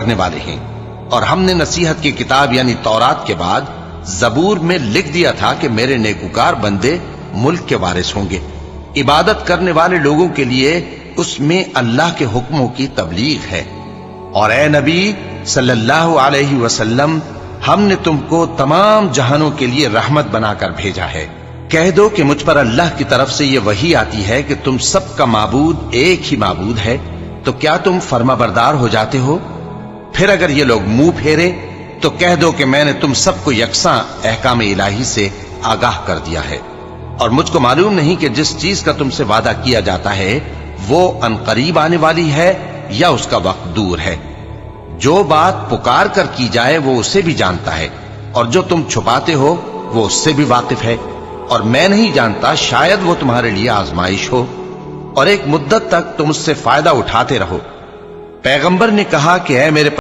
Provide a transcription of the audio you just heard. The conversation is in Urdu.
کرنے والے ہیں، اور ہم نے نصیحت کی کتاب یعنی تورات کے بعد زبور میں لکھ دیا تھا کہ میرے نیکوکار بندے ملک کے وارث ہوں گے۔ عبادت کرنے والے لوگوں کے لیے اس میں اللہ کے حکموں کی تبلیغ ہے۔ اور اے نبی صلی اللہ علیہ وسلم، ہم نے تم کو تمام جہانوں کے لیے رحمت بنا کر بھیجا ہے۔ کہہ دو کہ مجھ پر اللہ کی طرف سے یہ وحی آتی ہے کہ تم سب کا معبود ایک ہی معبود ہے، تو کیا تم فرما بردار ہو جاتے ہو؟ پھر اگر یہ لوگ منہ پھیرے تو کہہ دو کہ میں نے تم سب کو یکساں احکام الہی سے آگاہ کر دیا ہے، اور مجھ کو معلوم نہیں کہ جس چیز کا تم سے وعدہ کیا جاتا ہے وہ ان قریب آنے والی ہے یا اس کا وقت دور ہے۔ جو بات پکار کر کی جائے وہ اسے بھی جانتا ہے، اور جو تم چھپاتے ہو وہ اس سے بھی واقف ہے، اور میں نہیں جانتا شاید وہ تمہارے لیے آزمائش ہو، اور ایک مدت تک تم اس سے فائدہ اٹھاتے رہو۔ پیغمبر نے کہا کہ اے میرے